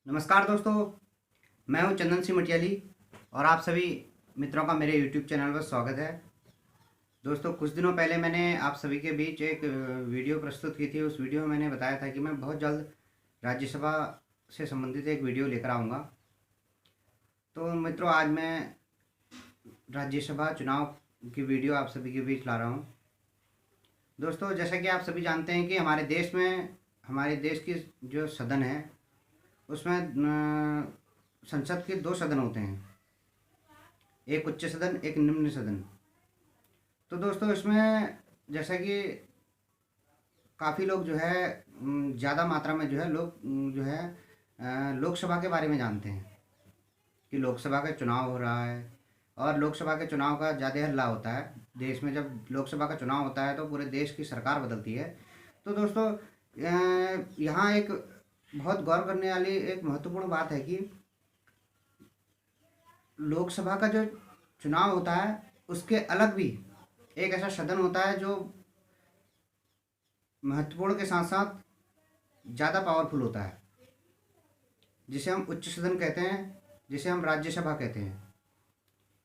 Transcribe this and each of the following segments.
नमस्कार दोस्तों, मैं हूं चंदन सिंह मटियाली और आप सभी मित्रों का मेरे यूट्यूब चैनल पर स्वागत है। दोस्तों, कुछ दिनों पहले मैंने आप सभी के बीच एक वीडियो प्रस्तुत की थी। उस वीडियो में मैंने बताया था कि मैं बहुत जल्द राज्यसभा से संबंधित एक वीडियो लेकर आऊँगा। तो मित्रों, आज मैं राज्यसभा चुनाव की वीडियो आप सभी के बीच ला रहा हूँ। दोस्तों, जैसा कि आप सभी जानते हैं कि हमारे देश की जो सदन है उसमें संसद के दो सदन होते हैं, एक उच्च सदन एक निम्न सदन। तो दोस्तों, इसमें जैसा कि काफ़ी लोग जो है ज़्यादा मात्रा में जो है लोग जो है लोकसभा के बारे में जानते हैं कि लोकसभा का चुनाव हो रहा है। और लोकसभा के चुनाव का ज़्यादा हल्ला होता है देश में। जब लोकसभा का चुनाव होता है तो पूरे देश की सरकार बदलती है। तो दोस्तों, यहाँ एक बहुत गौर करने वाली एक महत्वपूर्ण बात है कि लोकसभा का जो चुनाव होता है उसके अलग भी एक ऐसा सदन होता है जो महत्वपूर्ण के साथ साथ ज़्यादा पावरफुल होता है, जिसे हम उच्च सदन कहते हैं, जिसे हम राज्यसभा कहते हैं।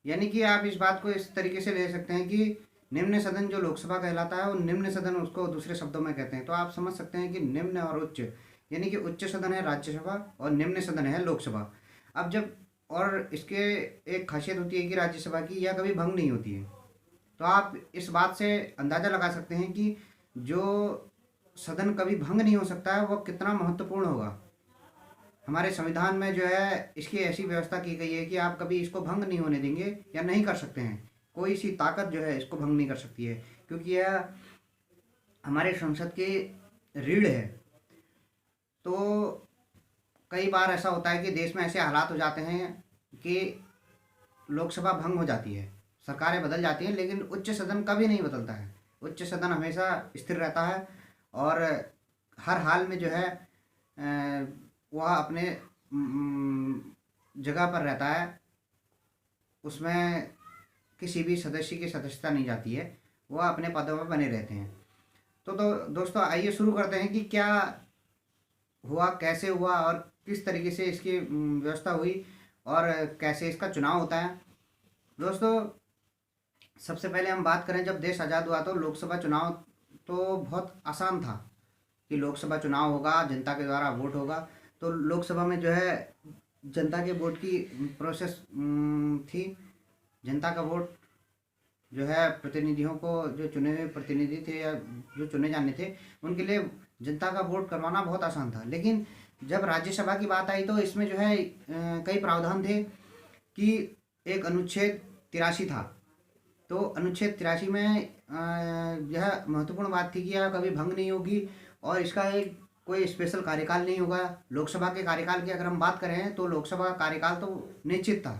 यानी कि आप इस बात को इस तरीके से ले सकते हैं कि निम्न सदन जो लोकसभा कहलाता है वो निम्न सदन उसको दूसरे शब्दों में कहते हैं। तो आप समझ सकते हैं कि निम्न और उच्च, यानी कि उच्च सदन है राज्यसभा और निम्न सदन है लोकसभा। अब जब और इसके एक खासियत होती है कि राज्यसभा की यह कभी भंग नहीं होती है। तो आप इस बात से अंदाज़ा लगा सकते हैं कि जो सदन कभी भंग नहीं हो सकता है वो कितना महत्वपूर्ण होगा। हमारे संविधान में जो है इसकी ऐसी व्यवस्था की गई है कि आप कभी इसको भंग नहीं होने देंगे या नहीं कर सकते हैं। कोई सी ताकत जो है इसको भंग नहीं कर सकती है, क्योंकि यह हमारे संसद की रीढ़ है। तो कई बार ऐसा होता है कि देश में ऐसे हालात हो जाते हैं कि लोकसभा भंग हो जाती है, सरकारें बदल जाती हैं, लेकिन उच्च सदन कभी नहीं बदलता है। उच्च सदन हमेशा स्थिर रहता है और हर हाल में जो है वह अपने जगह पर रहता है। उसमें किसी भी सदस्य की सदस्यता नहीं जाती है, वह अपने पदों पर बने रहते हैं। तो दोस्तों, आइए शुरू करते हैं कि क्या हुआ, कैसे हुआ और किस तरीके से इसकी व्यवस्था हुई और कैसे इसका चुनाव होता है। दोस्तों, सबसे पहले हम बात करें, जब देश आज़ाद हुआ तो लोकसभा चुनाव तो बहुत आसान था कि लोकसभा चुनाव होगा, जनता के द्वारा वोट होगा। तो लोकसभा में जो है जनता के वोट की प्रोसेस थी। जनता का वोट जो है प्रतिनिधियों को, जो चुने हुए प्रतिनिधि थे या जो चुने जाने थे, उनके लिए जनता का वोट करवाना बहुत आसान था। लेकिन जब राज्यसभा की बात आई तो इसमें जो है कई प्रावधान थे कि एक अनुच्छेद 83 था। तो अनुच्छेद 83 में यह महत्वपूर्ण बात थी कि यह कभी भंग नहीं होगी और इसका एक कोई स्पेशल कार्यकाल नहीं होगा। लोकसभा के कार्यकाल की अगर हम बात करें तो लोकसभा का कार्यकाल तो निश्चित था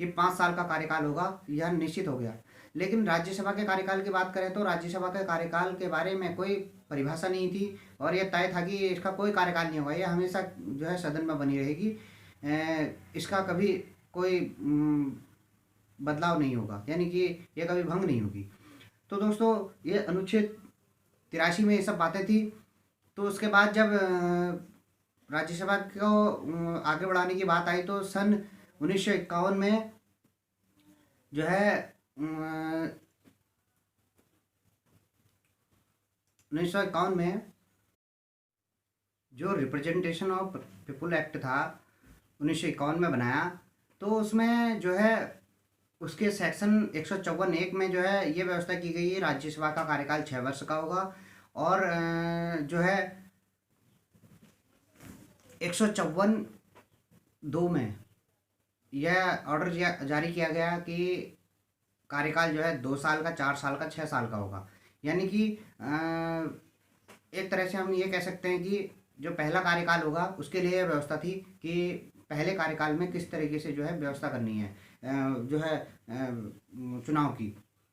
कि 5 साल का कार्यकाल होगा, यह निश्चित हो गया। लेकिन राज्यसभा के कार्यकाल की बात करें तो राज्यसभा के कार्यकाल के बारे में कोई परिभाषा नहीं थी और यह तय था कि इसका कोई कार्यकाल नहीं होगा, यह हमेशा जो है सदन में बनी रहेगी। इसका कभी कोई बदलाव नहीं होगा, यानी कि यह कभी भंग नहीं होगी। तो दोस्तों, ये अनुच्छेद 83 में ये सब बातें थी। तो उसके बाद जब राज्यसभा को आगे बढ़ाने की बात आई तो सन 1951 में जो है 1951 में जो रिप्रेजेंटेशन ऑफ पीपुल एक्ट था 1951 में बनाया। तो उसमें जो है उसके सेक्शन 154(1) में जो है ये व्यवस्था की गई है, राज्यसभा का कार्यकाल 6 वर्ष का होगा। और जो है 154(2) में यह ऑर्डर जारी किया गया कि कार्यकाल जो है 2 साल का, 4 साल का, 6 साल का होगा। यानी कि एक तरह से हम ये कह सकते हैं कि जो पहला कार्यकाल होगा उसके लिए यह व्यवस्था थी कि पहले कार्यकाल में किस तरीके से जो है व्यवस्था करनी है जो है चुनाव की।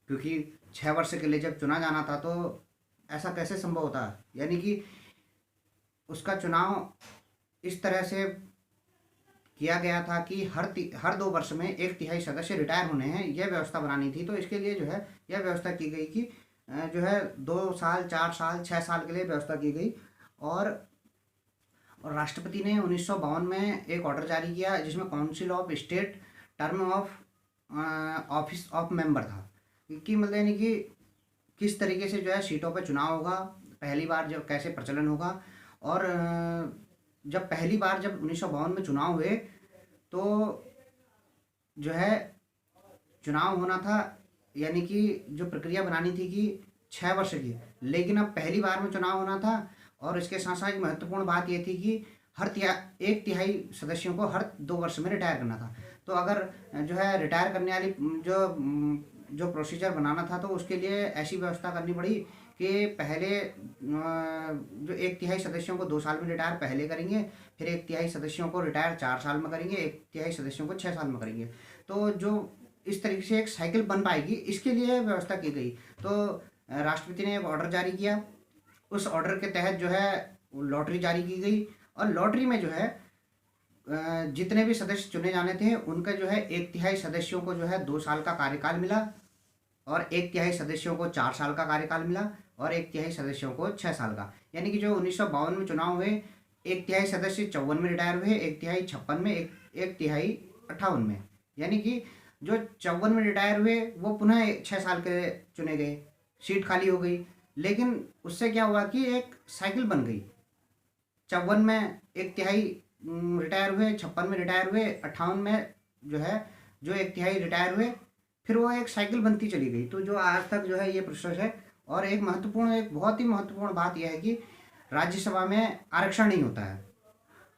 क्योंकि 6 वर्ष के लिए जब चुना जाना था तो ऐसा कैसे संभव होता है, यानी कि उसका चुनाव इस तरह से किया गया था कि हर 2 वर्ष में 1/3 सदस्य रिटायर होने हैं, यह व्यवस्था बनानी थी। तो इसके लिए जो है यह व्यवस्था की गई कि जो है 2 साल, 4 साल, 6 साल के लिए व्यवस्था की गई। और और राष्ट्रपति ने 1952 में एक ऑर्डर जारी किया जिसमें council of state term of office of member था कि मतलब यानी कि किस तरीके से जो है सीटों पर चुनाव होगा, पहली बार जब कैसे प्रचलन होगा। और जब पहली बार जब 1952 में चुनाव हुए तो जो है चुनाव होना था, यानी कि जो प्रक्रिया बनानी थी कि 6 वर्ष की, लेकिन अब पहली बार में चुनाव होना था। और इसके साथ साथ एक महत्वपूर्ण बात ये थी कि एक तिहाई सदस्यों को हर 2 वर्ष में रिटायर करना था। तो अगर जो है रिटायर करने वाली जो प्रोसीजर बनाना था तो उसके लिए ऐसी व्यवस्था करनी पड़ी कि पहले जो एक तिहाई सदस्यों को 2 साल में रिटायर पहले करेंगे, फिर एक तिहाई सदस्यों को रिटायर 4 साल में करेंगे, एक तिहाई सदस्यों को 6 साल में करेंगे। तो जो इस तरीके से एक साइकिल बन पाएगी, इसके लिए व्यवस्था की गई। तो राष्ट्रपति ने एक ऑर्डर जारी किया, उस ऑर्डर के तहत जो है लॉटरी जारी की गई। और लॉटरी में जो है जितने भी सदस्य चुने जाने थे उनका जो है एक तिहाई सदस्यों को जो है 2 साल का कार्यकाल मिला, और एक तिहाई सदस्यों को 4 साल का कार्यकाल मिला, और एक तिहाई सदस्यों को 6 साल का। यानी कि जो 1952 में चुनाव हुए, एक तिहाई सदस्य 54 में रिटायर हुए, एक तिहाई 56 में, एक तिहाई 58 में। यानी कि जो 54 में रिटायर हुए वो पुनः 6 साल के चुने गए, सीट खाली हो गई। लेकिन उससे क्या हुआ कि एक साइकिल बन गई, 54 में एक तिहाई रिटायर हुए, 56 में रिटायर हुए, 58 में जो है जो एक तिहाई रिटायर हुए, फिर वो एक साइकिल बनती चली गई। तो जो आज तक जो है ये प्रोसेस है। और एक बहुत ही महत्वपूर्ण बात यह है कि राज्यसभा में आरक्षण नहीं होता है।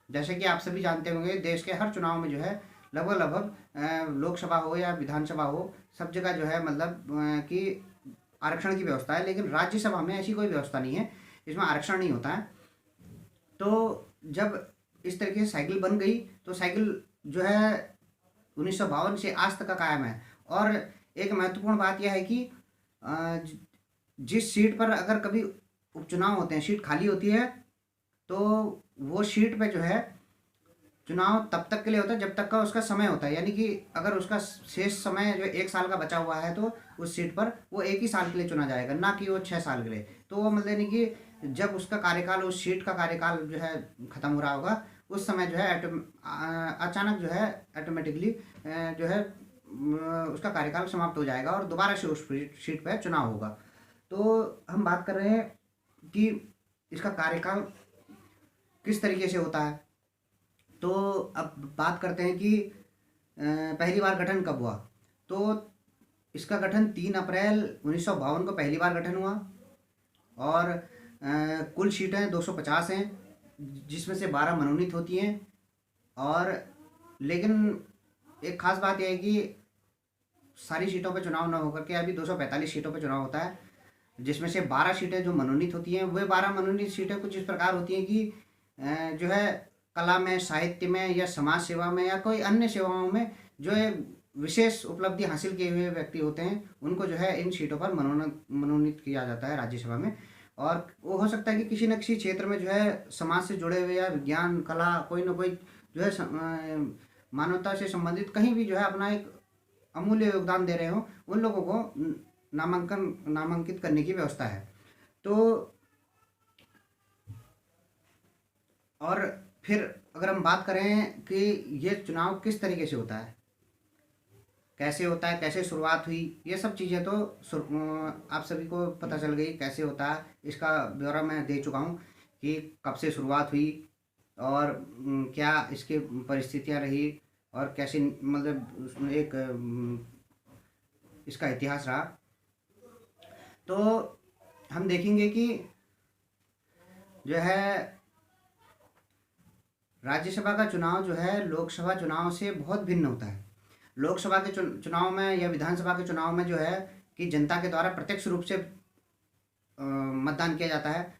जैसे कि आप सभी जानते होंगे, देश के हर चुनाव में जो है लगभग लोकसभा हो या विधानसभा हो, सब जगह जो है मतलब कि आरक्षण की व्यवस्था है, लेकिन राज्यसभा में ऐसी कोई व्यवस्था नहीं है, इसमें आरक्षण नहीं होता है। तो जब इस तरीके से साइकिल बन गई तो साइकिल जो है 1952 से आज तक का कायम है। और एक महत्वपूर्ण बात यह है कि जिस सीट पर अगर कभी उपचुनाव होते हैं, सीट खाली होती है, तो वो सीट पे जो है चुनाव तब तक के लिए होता है जब तक का उसका समय होता है। यानी कि अगर उसका शेष समय जो 1 साल का बचा हुआ है तो उस सीट पर वो 1 ही साल के लिए चुना जाएगा, ना कि वो 6 साल के लिए। तो वो मतलब यानी कि जब उसका कार्यकाल, उस सीट का कार्यकाल जो है ख़त्म हो रहा होगा, उस समय जो है अचानक जो है ऑटोमेटिकली जो है उसका कार्यकाल समाप्त हो जाएगा और दोबारा से उस सीट पर चुनाव होगा। तो हम बात कर रहे हैं कि इसका कार्यकाल किस तरीके से होता है। तो अब बात करते हैं कि पहली बार गठन कब हुआ। तो इसका गठन 3 अप्रैल 1952 को पहली बार गठन हुआ। और कुल सीटें 250 हैं, जिसमें से 12 मनोनीत होती हैं। और लेकिन एक ख़ास बात यह है कि सारी सीटों पर चुनाव न होकर के अभी 245 सीटों पर चुनाव होता है, जिसमें से 12 सीटें जो मनोनीत होती हैं, वे 12 मनोनीत सीटें कुछ इस प्रकार होती हैं कि जो है कला में, साहित्य में, या समाज सेवा में, या कोई अन्य सेवाओं में जो है विशेष उपलब्धि हासिल किए हुए व्यक्ति होते हैं, उनको जो है इन सीटों पर मनोनीत किया जाता है राज्यसभा में। और वो हो सकता है कि किसी न किसी क्षेत्र में जो है समाज से जुड़े हुए, या विज्ञान, कला, कोई ना कोई जो है मानवता से संबंधित कहीं भी जो है अपना एक अमूल्य योगदान दे रहे हो, उन लोगों को नामांकित करने की व्यवस्था है। तो और फिर अगर हम बात करें कि ये चुनाव किस तरीके से होता है, कैसे होता है, कैसे शुरुआत हुई, ये सब चीज़ें तो आप सभी को पता चल गई कैसे होता है। इसका ब्यौरा मैं दे चुका हूँ कि कब से शुरुआत हुई और क्या इसकी परिस्थितियाँ रही, और कैसे मतलब उसमें एक इसका इतिहास रहा। तो हम देखेंगे कि जो है राज्यसभा का चुनाव जो है लोकसभा चुनाव से बहुत भिन्न होता है। लोकसभा के चुनाव में या विधानसभा के चुनाव में जो है कि जनता के द्वारा प्रत्यक्ष रूप से मतदान किया जाता है।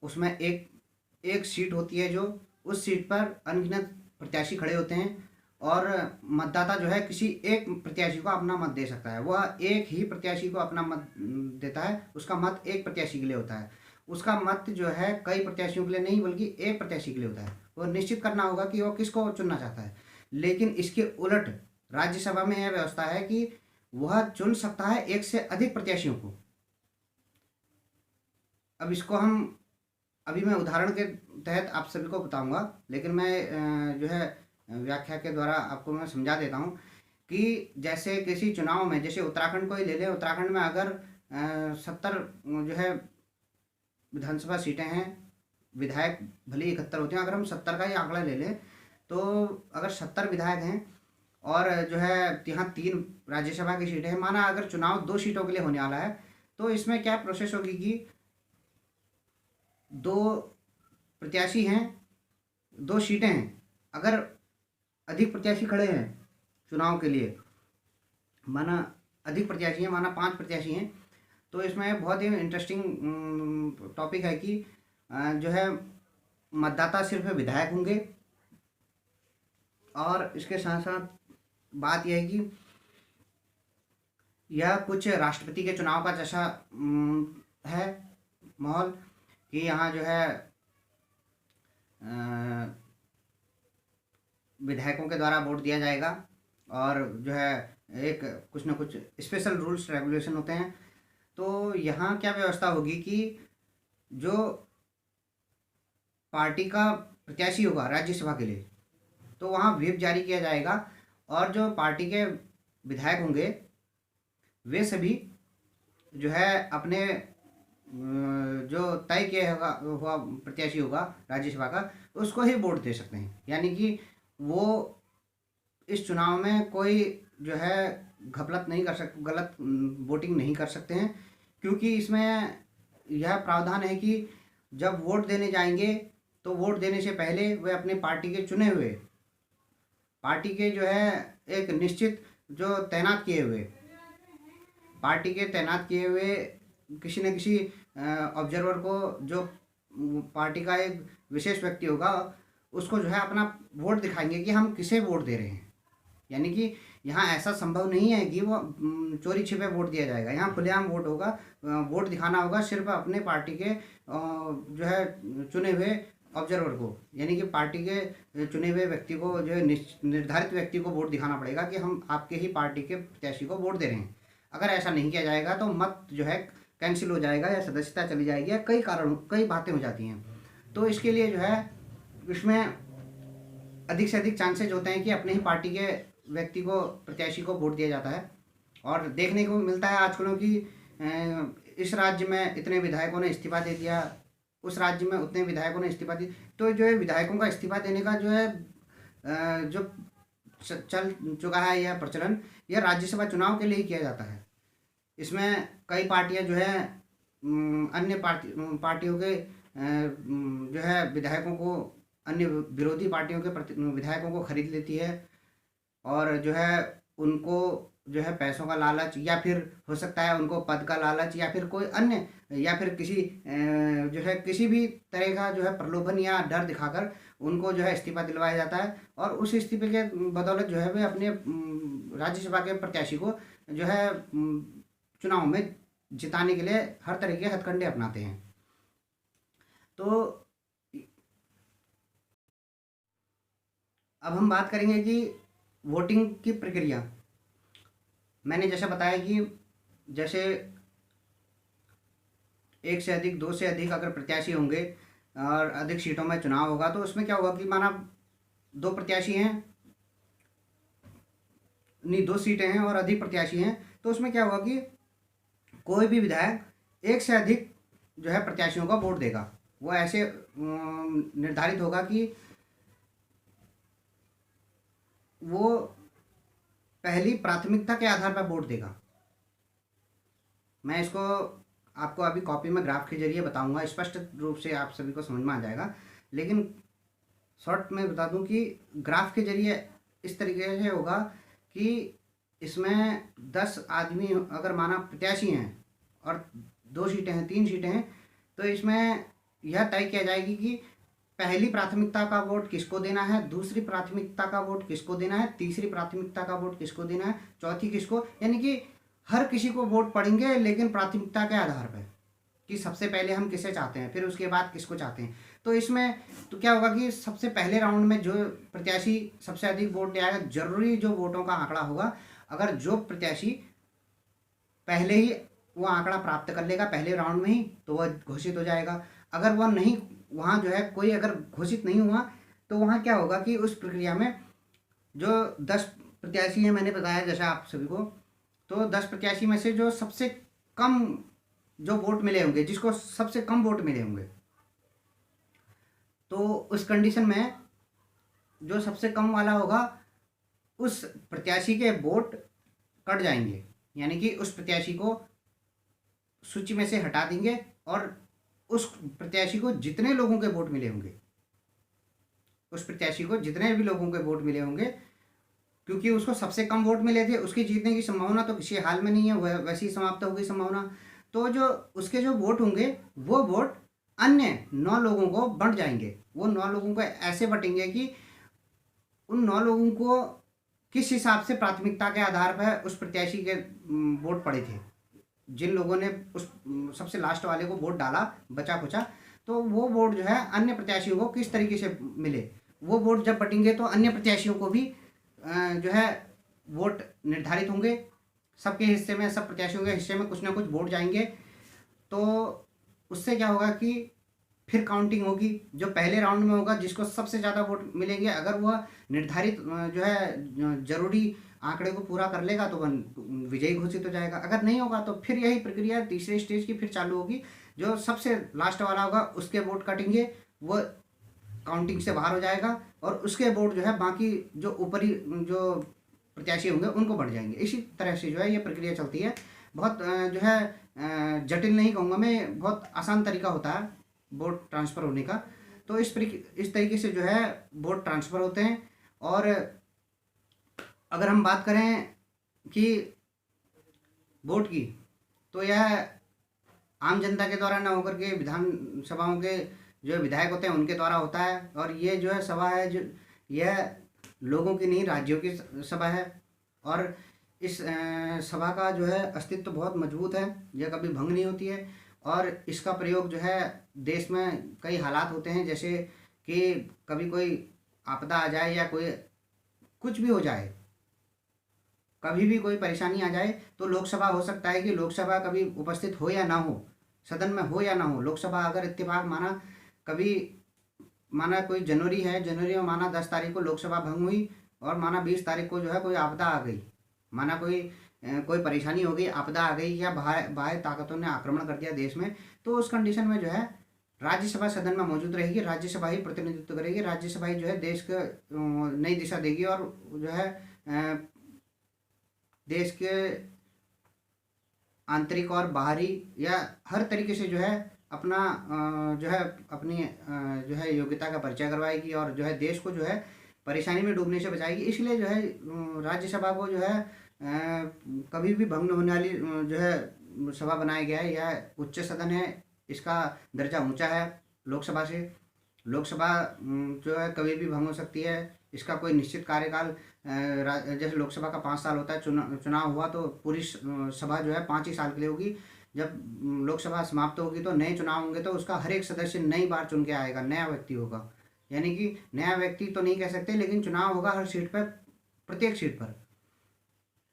उसमें एक सीट होती है, जो उस सीट पर अनगिनत प्रत्याशी खड़े होते हैं, और मतदाता जो है किसी एक प्रत्याशी को अपना मत दे सकता है। वह एक ही प्रत्याशी को अपना मत देता है, उसका मत एक प्रत्याशी के लिए होता है। उसका मत जो है कई प्रत्याशियों के लिए नहीं, बल्कि एक प्रत्याशी के लिए होता है। वो निश्चित करना होगा कि वो किसको चुनना चाहता है। लेकिन इसके उलट राज्यसभा में यह व्यवस्था है कि वह चुन सकता है एक से अधिक प्रत्याशियों को। अब इसको हम अभी मैं उदाहरण के तहत आप सभी को बताऊंगा, लेकिन मैं जो है व्याख्या के द्वारा आपको मैं समझा देता हूँ कि जैसे किसी चुनाव में, जैसे उत्तराखंड को ही ले लें, उत्तराखंड में अगर 70 जो है विधानसभा सीटें हैं, विधायक भले 71 होते हैं, अगर हम 70 का ही आंकड़ा ले लें तो अगर 70 विधायक हैं और जो है यहाँ 3 राज्यसभा की सीटें हैं, माना अगर चुनाव 2 सीटों के लिए होने वाला है, तो इसमें क्या प्रोसेस होगी कि 2 प्रत्याशी हैं, 2 सीटें हैं, अगर अधिक प्रत्याशी खड़े हैं चुनाव के लिए, माना अधिक प्रत्याशी हैं, माना 5 प्रत्याशी हैं, तो इसमें बहुत ही इंटरेस्टिंग टॉपिक है कि जो है मतदाता सिर्फ विधायक होंगे। और इसके साथ साथ बात यह है कि यह कुछ राष्ट्रपति के चुनाव का जैसा है माहौल, कि यहाँ जो है विधायकों के द्वारा वोट दिया जाएगा और जो है एक कुछ ना कुछ स्पेशल रूल्स रेगुलेशन होते हैं। तो यहाँ क्या व्यवस्था होगी कि जो पार्टी का प्रत्याशी होगा राज्यसभा के लिए, तो वहाँ व्हिप जारी किया जाएगा और जो पार्टी के विधायक होंगे वे सभी जो है अपने जो तय किया हुआ प्रत्याशी होगा राज्यसभा का, उसको ही वोट दे सकते हैं। यानी कि वो इस चुनाव में कोई जो है घपलत नहीं कर सकते, गलत वोटिंग नहीं कर सकते हैं, क्योंकि इसमें यह प्रावधान है कि जब वोट देने जाएंगे तो वोट देने से पहले वे अपने पार्टी के चुने हुए, पार्टी के जो है एक निश्चित जो तैनात किए हुए, पार्टी के तैनात किए हुए किसी न किसी ऑब्जर्वर को, जो पार्टी का एक विशेष व्यक्ति होगा, उसको जो है अपना वोट दिखाएंगे कि हम किसे वोट दे रहे हैं। यानी कि यहाँ ऐसा संभव नहीं है कि वो चोरी छिपे वोट दिया जाएगा, यहाँ खुलेआम वोट होगा। वोट दिखाना होगा सिर्फ अपने पार्टी के जो है चुने हुए ऑब्जर्वर को, यानी कि पार्टी के चुने हुए व्यक्ति को, जो है निर्धारित व्यक्ति को वोट दिखाना पड़ेगा कि हम आपके ही पार्टी के प्रत्याशी को वोट दे रहे हैं। अगर ऐसा नहीं किया जाएगा तो मत जो है कैंसिल हो जाएगा या सदस्यता चली जाएगी या कई बातें हो जाती हैं। तो इसके लिए जो है इसमें अधिक से अधिक चांसेज होते हैं कि अपने ही पार्टी के व्यक्ति को, प्रत्याशी को वोट दिया जाता है। और देखने को मिलता है आजकल कि इस राज्य में इतने विधायकों ने इस्तीफा दे दिया, उस राज्य में उतने विधायकों ने इस्तीफा दिया। तो जो है विधायकों का इस्तीफा देने का जो है जो चल चुका है यह प्रचलन, यह राज्यसभा चुनाव के लिए ही किया जाता है। इसमें कई पार्टियां जो है अन्य पार्टियों के जो है विधायकों को, अन्य विरोधी पार्टियों के विधायकों को खरीद लेती है और जो है उनको जो है पैसों का लालच, या फिर हो सकता है उनको पद का लालच, या फिर कोई अन्य, या फिर किसी जो है किसी भी तरह का जो है प्रलोभन या डर दिखाकर उनको जो है इस्तीफा दिलवाया जाता है। और उस इस्तीफे के बदौलत जो है वे अपने राज्यसभा के प्रत्याशी को जो है चुनाव में जिताने के लिए हर तरह के हथकंडे अपनाते हैं। तो अब हम बात करेंगे कि वोटिंग की प्रक्रिया। मैंने जैसा बताया कि जैसे एक से अधिक, 2 से अधिक अगर प्रत्याशी होंगे और अधिक सीटों में चुनाव होगा, तो उसमें क्या होगा कि माना 2 प्रत्याशी हैं, नहीं 2 सीटें हैं और अधिक प्रत्याशी हैं, तो उसमें क्या होगा कि कोई भी विधायक एक से अधिक जो है प्रत्याशियों का वोट देगा। वो ऐसे निर्धारित होगा कि वो पहली प्राथमिकता के आधार पर वोट देगा। मैं इसको आपको अभी कॉपी में ग्राफ के जरिए बताऊंगा, स्पष्ट रूप से आप सभी को समझ में आ जाएगा। लेकिन शॉर्ट में बता दूं कि ग्राफ के जरिए इस तरीके से होगा कि इसमें 10 आदमी अगर माना प्रत्याशी हैं और 2 सीटें हैं, 3 सीटें हैं, तो इसमें यह तय किया जाएगी कि पहली प्राथमिकता का वोट किसको देना है, दूसरी प्राथमिकता का वोट किसको देना है, तीसरी प्राथमिकता का वोट किसको देना है, चौथी किसको। यानी कि हर किसी को वोट पड़ेंगे, लेकिन प्राथमिकता के आधार पर कि सबसे पहले हम किसे चाहते हैं, फिर उसके बाद किसको चाहते हैं। तो इसमें तो क्या होगा कि सबसे पहले राउंड में जो प्रत्याशी सबसे अधिक वोट ले आएगा, जरूरी जो वोटों का आंकड़ा होगा, अगर जो प्रत्याशी पहले ही वो आंकड़ा प्राप्त कर लेगा पहले राउंड में ही, तो वह घोषित हो जाएगा। अगर वह नहीं वहाँ जो है कोई अगर घोषित नहीं हुआ तो वहाँ क्या होगा कि उस प्रक्रिया में जो 10 प्रत्याशी हैं, मैंने बताया जैसा आप सभी को, तो 10 प्रत्याशी में से जो सबसे कम जो वोट मिले होंगे, जिसको सबसे कम वोट मिले होंगे, तो उस कंडीशन में जो सबसे कम वाला होगा उस प्रत्याशी के वोट कट जाएंगे, यानी कि उस प्रत्याशी को सूची में से हटा देंगे और उस प्रत्याशी को जितने लोगों के वोट मिले होंगे, उस प्रत्याशी को जितने भी लोगों के वोट मिले होंगे, क्योंकि उसको सबसे कम वोट मिले थे, उसकी जीतने की संभावना तो किसी हाल में नहीं है, वह वैसे ही समाप्त हो गई संभावना। तो जो उसके जो वोट होंगे वो वोट अन्य 9 लोगों को बंट जाएंगे। वो 9 लोगों को ऐसे बटेंगे कि उन 9 लोगों को किस हिसाब से प्राथमिकता के आधार पर उस प्रत्याशी के वोट पड़े थे, जिन लोगों ने उस सबसे लास्ट वाले को वोट डाला बचा खुचा, तो वो वोट जो है अन्य प्रत्याशियों को किस तरीके से मिले, वो वोट जब बटेंगे तो अन्य प्रत्याशियों को भी जो है वोट निर्धारित होंगे। सबके हिस्से में, सब प्रत्याशियों के हिस्से में कुछ ना कुछ वोट जाएंगे। तो उससे क्या होगा कि फिर काउंटिंग होगी, जो पहले राउंड में होगा जिसको सबसे ज़्यादा वोट मिलेंगे, अगर वह निर्धारित जो है जरूरी आंकड़े को पूरा कर लेगा तो वह विजयी घोषित हो जाएगा। अगर नहीं होगा तो फिर यही प्रक्रिया तीसरे स्टेज की फिर चालू होगी। जो सबसे लास्ट वाला होगा उसके वोट कटेंगे, वो काउंटिंग से बाहर हो जाएगा और उसके वोट जो है बाकी जो ऊपरी जो प्रत्याशी होंगे उनको बढ़ जाएंगे। इसी तरह से जो है ये प्रक्रिया चलती है। बहुत जो है जटिल नहीं कहूँगा मैं, बहुत आसान तरीका होता है वोट ट्रांसफ़र होने का। तो इस तरीके से जो है वोट ट्रांसफ़र होते हैं। और अगर हम बात करें कि वोट की, तो यह आम जनता के द्वारा ना होकर के विधानसभाओं के जो विधायक होते हैं उनके द्वारा होता है। और ये जो है सभा है, जो यह लोगों की नहीं राज्यों की सभा है। और इस सभा का जो है अस्तित्व बहुत मजबूत है, यह कभी भंग नहीं होती है। और इसका प्रयोग जो है देश में कई हालात होते हैं, जैसे कि कभी कोई आपदा आ जाए या कोई कुछ भी हो जाए, कभी भी कोई परेशानी आ जाए, तो लोकसभा हो सकता है कि लोकसभा कभी उपस्थित हो या ना हो, सदन में हो या ना हो। लोकसभा अगर इत्तेफाक माना, कभी माना कोई जनवरी है, जनवरी में माना 10 तारीख को लोकसभा भंग हुई और माना 20 तारीख को जो है कोई आपदा आ गई, माना कोई परेशानी हो गई, आपदा आ गई या बाह्य ताकतों ने आक्रमण कर दिया देश में, तो उस कंडीशन में जो है राज्यसभा सदन में मौजूद रहेगी, राज्यसभा ही प्रतिनिधित्व करेगी, राज्यसभा ही जो है देश को नई दिशा देगी और जो है देश के आंतरिक और बाहरी या हर तरीके से जो है अपना जो है अपनी जो है योग्यता का परिचय करवाएगी और जो है देश को जो है परेशानी में डूबने से बचाएगी। इसलिए जो है राज्यसभा को जो है कभी भी भंग न होने वाली जो है सभा बनाया गया है। यह उच्च सदन है, इसका दर्जा ऊंचा है लोकसभा से। लोकसभा जो है कभी भी भंग हो सकती है, इसका कोई निश्चित कार्यकाल जैसे लोकसभा का 5 साल होता है, चुनाव हुआ तो पूरी सभा जो है 5 ही साल के लिए होगी। जब लोकसभा समाप्त होगी तो नए चुनाव होंगे, तो उसका हर एक सदस्य नई बार चुन के आएगा, नया व्यक्ति होगा। यानी कि नया व्यक्ति तो नहीं कह सकते, लेकिन चुनाव होगा हर सीट पर, प्रत्येक सीट पर।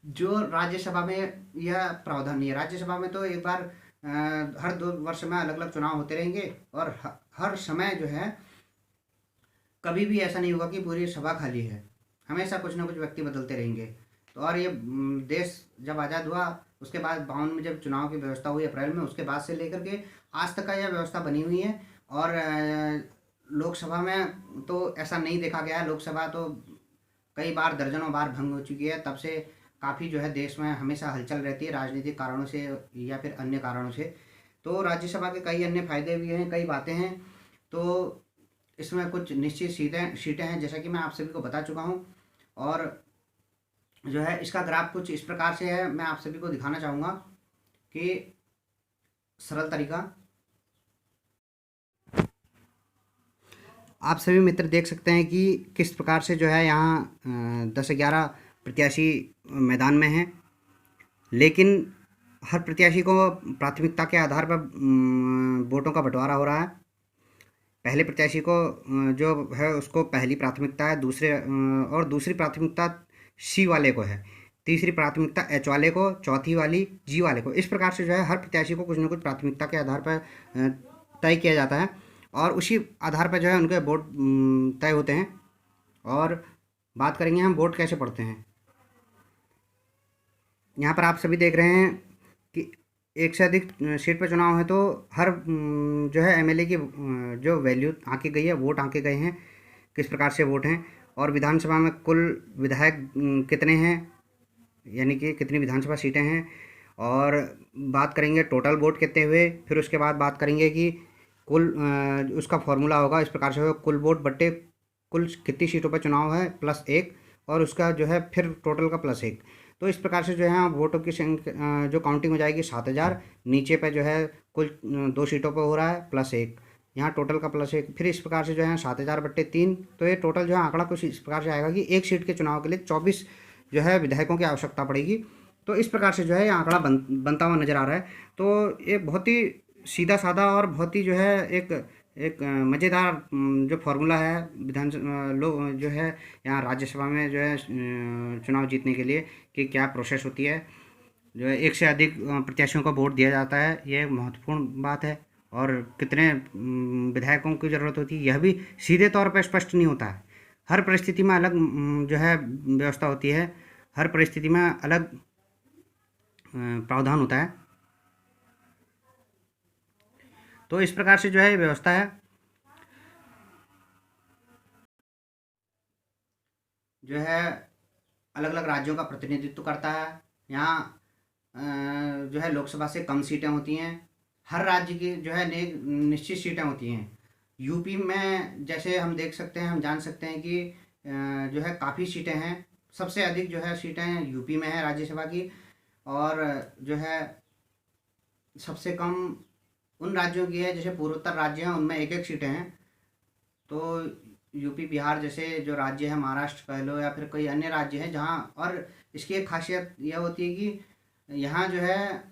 जो राज्यसभा में यह प्रावधान नहीं है। राज्यसभा में तो एक बार हर 2 वर्ष में अलग अलग चुनाव होते रहेंगे और हर समय जो है कभी भी ऐसा नहीं होगा कि पूरी सभा खाली है, हमेशा कुछ ना कुछ व्यक्ति बदलते रहेंगे। तो और ये देश जब आज़ाद हुआ उसके बाद 52 में जब चुनाव की व्यवस्था हुई अप्रैल में, उसके बाद से लेकर के आज तक का यह व्यवस्था बनी हुई है। और लोकसभा में तो ऐसा नहीं देखा गया है। लोकसभा तो कई बार दर्जनों बार भंग हो चुकी है, तब से काफ़ी जो है देश में हमेशा हलचल रहती है राजनीतिक कारणों से या फिर अन्य कारणों से। तो राज्यसभा के कई अन्य फायदे भी हैं, कई बातें हैं। तो इसमें कुछ निश्चित सीटें हैं, जैसा कि मैं आप सभी को बता चुका हूं। और जो है इसका ग्राफ कुछ इस प्रकार से है, मैं आप सभी को दिखाना चाहूँगा कि सरल तरीका। आप सभी मित्र देख सकते हैं कि किस प्रकार से जो है यहाँ 10-11 प्रत्याशी मैदान में हैं, लेकिन हर प्रत्याशी को प्राथमिकता के आधार पर वोटों का बंटवारा हो रहा है। पहले प्रत्याशी को जो है उसको पहली प्राथमिकता है, दूसरी प्राथमिकता सी वाले को है, तीसरी प्राथमिकता एच वाले को, चौथी वाली जी वाले को। इस प्रकार से जो है हर प्रत्याशी को कुछ न कुछ प्राथमिकता के आधार पर तय किया जाता है। और उसी आधार पर जो है उनके वोट तय होते हैं। और बात करेंगे हम वोट कैसे पड़ते हैं। यहाँ पर आप सभी देख रहे हैं कि एक से अधिक सीट पर चुनाव है तो हर जो है एमएलए की जो वैल्यू आंकी गई है, वोट आंके गए हैं, किस प्रकार से वोट हैं, और विधानसभा में कुल विधायक कितने हैं, यानी कि कितनी विधानसभा सीटें हैं, और बात करेंगे टोटल वोट कितने हुए। फिर उसके बाद बात करेंगे कि कुल उसका फॉर्मूला होगा इस प्रकार से होगा, कुल वोट बट्टे कुल कितनी सीटों पर चुनाव है प्लस एक, और उसका जो है फिर टोटल का प्लस एक। तो इस प्रकार से जो है वोटों की संख्या जो काउंटिंग हो जाएगी 7,000, नीचे पे जो है कुल 2 सीटों पर हो रहा है प्लस एक, यहाँ टोटल का प्लस एक, फिर इस प्रकार से जो है 7,000/3। तो ये टोटल जो है आंकड़ा कुछ इस प्रकार से आएगा कि एक सीट के चुनाव के लिए 24 जो है विधायकों की आवश्यकता पड़ेगी। तो इस प्रकार से जो है ये आंकड़ा बनता हुआ नज़र आ रहा है। तो ये बहुत ही सीधा साधा और बहुत ही जो है एक एक मज़ेदार जो फार्मूला है लोग जो है यहाँ राज्यसभा में जो है चुनाव जीतने के लिए कि क्या प्रोसेस होती है, जो है एक से अधिक प्रत्याशियों को वोट दिया जाता है, ये एक महत्वपूर्ण बात है। और कितने विधायकों की ज़रूरत होती है यह भी सीधे तौर पर स्पष्ट नहीं होता है। हर परिस्थिति में अलग जो है व्यवस्था होती है, हर परिस्थिति में अलग प्रावधान होता है। तो इस प्रकार से जो है व्यवस्था है, जो है अलग अलग राज्यों का प्रतिनिधित्व करता है। यहाँ जो है लोकसभा से कम सीटें होती हैं, हर राज्य की जो है निश्चित सीटें होती हैं। यूपी में जैसे हम देख सकते हैं, हम जान सकते हैं कि जो है काफ़ी सीटें हैं, सबसे अधिक जो है सीटें यूपी में है राज्यसभा की, और जो है सबसे कम उन राज्यों की है जैसे पूर्वोत्तर राज्य हैं, उनमें एक एक सीटें हैं। तो यूपी बिहार जैसे जो राज्य है, महाराष्ट्र कह लो या फिर कोई अन्य राज्य है जहाँ, और इसकी एक खासियत यह होती है कि यहाँ जो है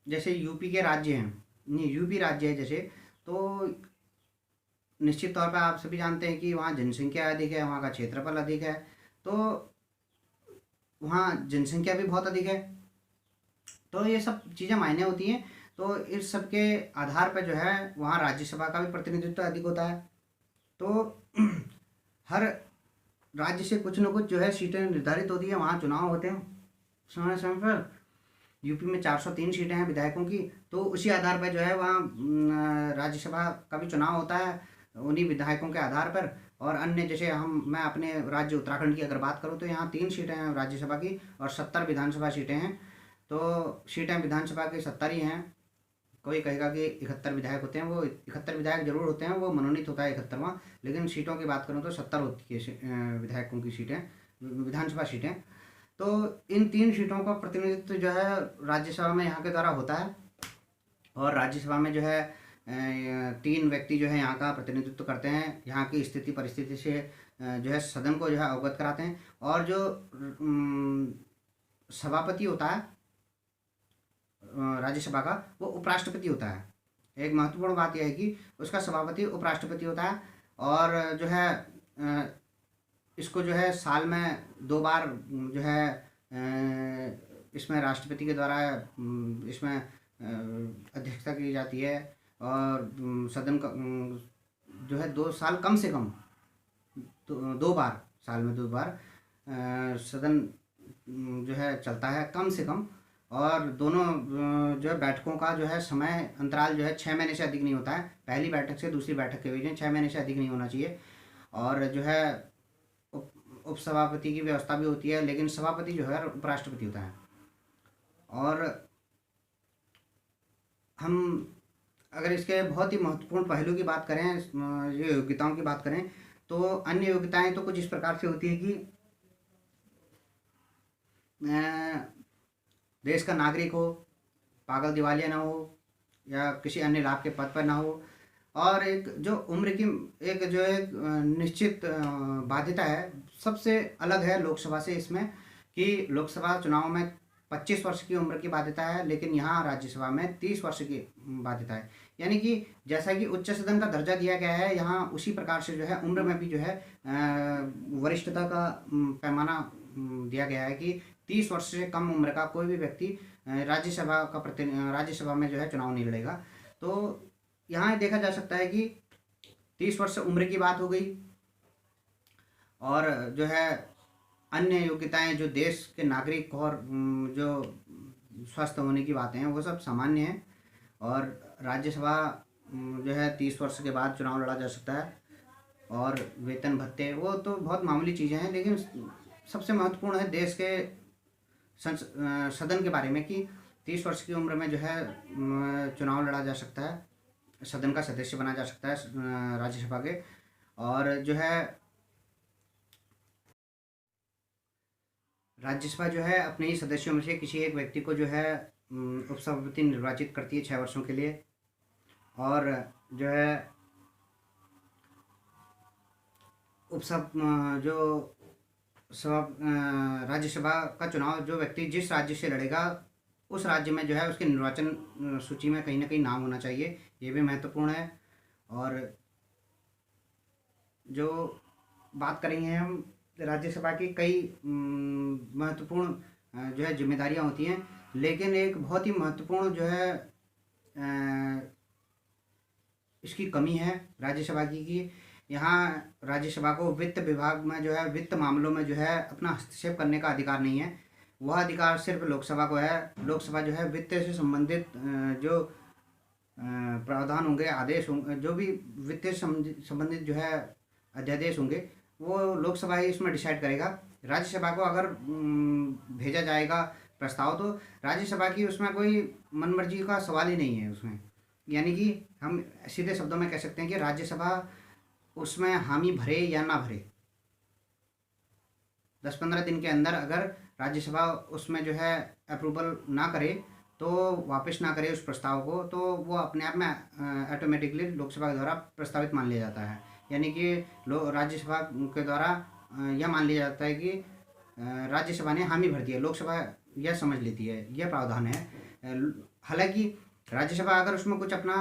जैसे यूपी के राज्य हैं, नहीं यूपी राज्य है जैसे, तो निश्चित तौर पर आप सभी जानते हैं कि वहाँ जनसंख्या अधिक है, वहाँ का क्षेत्रफल अधिक है, तो वहाँ जनसंख्या भी बहुत अधिक है। तो ये सब चीज़ें मायने होती हैं। तो इस सब के आधार पर जो है वहाँ राज्यसभा का भी प्रतिनिधित्व अधिक होता है। तो हर राज्य से कुछ न कुछ जो है सीटें निर्धारित होती है, वहाँ चुनाव होते हैं समय समय पर। यूपी में 403 सीटें हैं विधायकों की, तो उसी आधार पर जो है वहाँ राज्यसभा का भी चुनाव होता है उन्हीं विधायकों के आधार पर। और अन्य जैसे मैं अपने राज्य उत्तराखंड की अगर बात करूँ तो यहाँ 3 सीटें हैं राज्यसभा की और 70 विधानसभा सीटें हैं। तो सीटें विधानसभा की 70 ही हैं। कोई कहेगा कि 71 विधायक होते हैं, वो 71 विधायक जरूर होते हैं, वो मनोनीत होता है 71वां, लेकिन सीटों की बात करूँ तो 70 होती है विधायकों की सीटें, विधानसभा सीटें। तो इन 3 सीटों का प्रतिनिधित्व जो है राज्यसभा में यहाँ के द्वारा होता है। और राज्यसभा में जो है 3 व्यक्ति जो है यहाँ का प्रतिनिधित्व करते हैं, यहाँ की स्थिति परिस्थिति से जो है सदन को जो है अवगत कराते हैं। और जो सभापति होता है राज्यसभा का, वो उपराष्ट्रपति होता है। एक महत्वपूर्ण बात यह है कि उसका सभापति उपराष्ट्रपति होता है। और जो है इसको जो है साल में 2 बार जो है इसमें राष्ट्रपति के द्वारा इसमें अध्यक्षता की जाती है। और सदन का जो है 2 साल कम से कम तो 2 बार, साल में 2 बार सदन जो है चलता है कम से कम। और दोनों जो है बैठकों का जो है समय अंतराल जो है 6 महीने से अधिक नहीं होता है। पहली बैठक से दूसरी बैठक के बीच में 6 महीने से अधिक नहीं होना चाहिए। और जो है उपसभापति की व्यवस्था भी होती है, लेकिन सभापति जो है उपराष्ट्रपति होता है। और हम अगर इसके बहुत ही महत्वपूर्ण पहलू की बात करें, ये योग्यताओं की बात करें, तो अन्य योग्यताएं तो कुछ इस प्रकार से होती है कि देश का नागरिक हो, पागल दिवालिया ना हो, या किसी अन्य लाभ के पद पर ना हो, और एक जो उम्र की एक जो एक निश्चित बाध्यता है, सबसे अलग है लोकसभा से इसमें कि लोकसभा चुनाव में 25 वर्ष की उम्र की बाध्यता है, लेकिन यहाँ राज्यसभा में 30 वर्ष की बाध्यता है। यानी कि जैसा कि उच्च सदन का दर्जा दिया गया है, यहाँ उसी प्रकार से जो है उम्र में भी जो है वरिष्ठता का पैमाना दिया गया है कि 30 वर्ष से कम उम्र का कोई भी व्यक्ति राज्यसभा में जो है चुनाव नहीं लड़ेगा। तो यहाँ देखा जा सकता है कि 30 वर्ष उम्र की बात हो गई। और जो है अन्य योग्यताएं जो देश के नागरिक और जो स्वस्थ होने की बातें हैं वो सब सामान्य हैं। और राज्यसभा जो है 30 वर्ष के बाद चुनाव लड़ा जा सकता है। और वेतन भत्ते वो तो बहुत मामूली चीज़ें हैं, लेकिन सबसे महत्वपूर्ण है देश के सदन के बारे में कि 30 वर्ष की उम्र में जो है चुनाव लड़ा जा सकता है, सदन का सदस्य बना जा सकता है राज्यसभा के। और जो है राज्यसभा जो है अपने ही सदस्यों में से किसी एक व्यक्ति को जो है उपसभापति निर्वाचित करती है 6 वर्षों के लिए। और जो है जो सभा राज्यसभा का चुनाव जो व्यक्ति जिस राज्य से लड़ेगा उस राज्य में जो है उसके निर्वाचन सूची में कहीं ना कहीं नाम होना चाहिए, ये भी महत्वपूर्ण है। और जो बात करेंगे हम राज्यसभा की कई महत्वपूर्ण जो है जिम्मेदारियां होती हैं, लेकिन एक बहुत ही महत्वपूर्ण जो है इसकी कमी है राज्यसभा की यहाँ राज्यसभा को वित्त विभाग में जो है वित्त मामलों में जो है अपना हस्तक्षेप करने का अधिकार नहीं है। वह अधिकार सिर्फ लोकसभा को है। लोकसभा जो है वित्त से संबंधित जो प्रावधान होंगे, आदेश होंगे, जो भी वित्त से संबंधित जो है अध्यादेश होंगे वो लोकसभा ही इसमें डिसाइड करेगा। राज्यसभा को अगर भेजा जाएगा प्रस्ताव तो राज्यसभा की उसमें कोई मनमर्जी का सवाल ही नहीं है उसमें। यानी कि हम सीधे शब्दों में कह सकते हैं कि राज्यसभा उसमें हामी भरे या ना भरे 10-15 दिन के अंदर अगर राज्यसभा उसमें जो है अप्रूवल ना करे तो वापस ना करे उस प्रस्ताव को, तो वो अपने आप में ऑटोमेटिकली लोकसभा के द्वारा प्रस्तावित मान लिया जाता है। यानी कि राज्यसभा के द्वारा यह मान लिया जाता है कि राज्यसभा ने हामी भर दिया, लोकसभा यह समझ लेती है, यह प्रावधान है। हालांकि राज्यसभा अगर उसमें कुछ अपना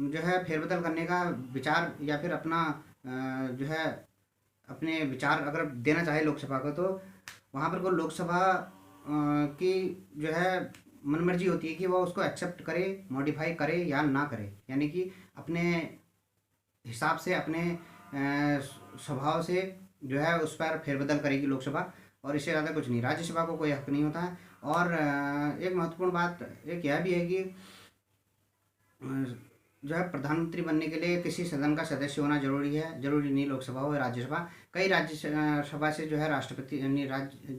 जो है फेरबदल करने का विचार या फिर अपना जो है अपने विचार अगर देना चाहे लोकसभा को, तो वहाँ पर कोई लोकसभा की जो है मनमर्जी होती है कि वह उसको एक्सेप्ट करे, मॉडिफाई करे या ना करे। यानी कि अपने हिसाब से अपने स्वभाव से जो है उस पर फेरबदल करेगी लोकसभा, और इससे ज़्यादा कुछ नहीं। राज्यसभा को कोई हक नहीं होता है। और एक महत्वपूर्ण बात एक यह भी है कि जो है प्रधानमंत्री बनने के लिए किसी सदन का सदस्य होना जरूरी है, जरूरी नहीं लोकसभा हो या राज्यसभा। कई राज्यसभा से जो है राष्ट्रपति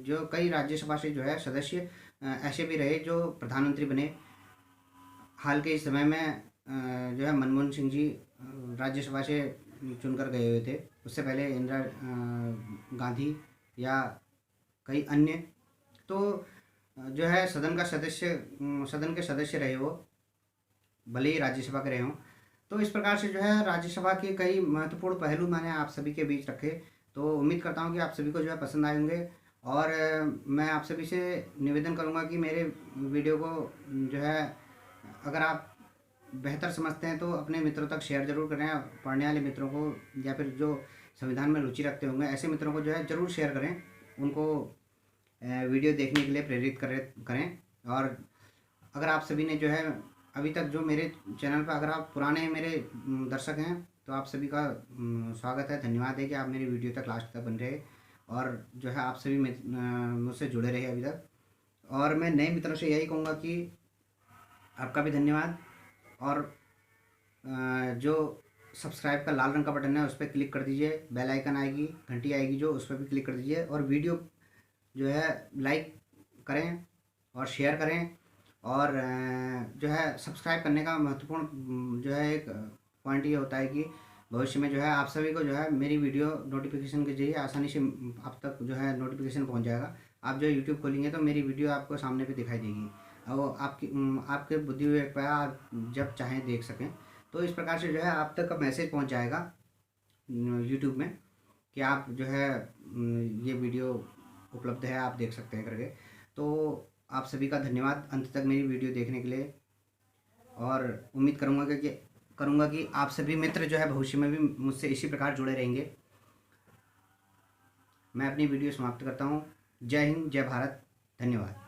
जो कई राज्यसभा से जो है सदस्य ऐसे भी रहे जो प्रधानमंत्री बने। हाल के इस समय में जो है मनमोहन सिंह जी राज्यसभा से चुनकर गए हुए थे, उससे पहले इंदिरा गांधी या कई अन्य तो जो है सदन के सदस्य रहे हो, भले ही राज्यसभा के रहे हों। तो इस प्रकार से जो है राज्यसभा के कई महत्वपूर्ण पहलू मैंने आप सभी के बीच रखे। तो उम्मीद करता हूं कि आप सभी को जो है पसंद आएंगे। और मैं आप सभी से निवेदन करूंगा कि मेरे वीडियो को जो है अगर आप बेहतर समझते हैं तो अपने मित्रों तक शेयर ज़रूर करें। पढ़ने वाले मित्रों को या फिर जो संविधान में रुचि रखते होंगे ऐसे मित्रों को जो है ज़रूर शेयर करें, उनको वीडियो देखने के लिए प्रेरित करें। और अगर आप सभी ने जो है अभी तक जो मेरे चैनल पर अगर आप पुराने मेरे दर्शक हैं तो आप सभी का स्वागत है, धन्यवाद है कि आप मेरी वीडियो तक लास्ट तक बन रहे और जो है आप सभी मुझसे जुड़े रहे अभी तक। और मैं नए मित्रों से यही कहूँगा कि आपका भी धन्यवाद। और जो सब्सक्राइब का लाल रंग का बटन है उस पर क्लिक कर दीजिए, बेल आइकन आएगी, घंटी आएगी जो, उस पर भी क्लिक कर दीजिए। और वीडियो जो है लाइक करें और शेयर करें। और जो है सब्सक्राइब करने का महत्वपूर्ण जो है एक पॉइंट ये होता है कि भविष्य में जो है आप सभी को जो है मेरी वीडियो नोटिफिकेशन के जरिए आसानी से आप तक जो है नोटिफिकेशन पहुंच जाएगा। आप जो यूट्यूब खोलेंगे तो मेरी वीडियो आपको सामने पे दिखाई देगी और आपके बुद्धि विवेक पर आप जब चाहें देख सकें। तो इस प्रकार से जो है आप तक का मैसेज पहुँच जाएगा यूट्यूब में कि आप जो है ये वीडियो उपलब्ध है, आप देख सकते हैं करके। तो आप सभी का धन्यवाद अंत तक मेरी वीडियो देखने के लिए। और उम्मीद करूँगा कि आप सभी मित्र जो है भविष्य में भी मुझसे इसी प्रकार जुड़े रहेंगे। मैं अपनी वीडियो समाप्त करता हूँ। जय हिंद, जय भारत, धन्यवाद।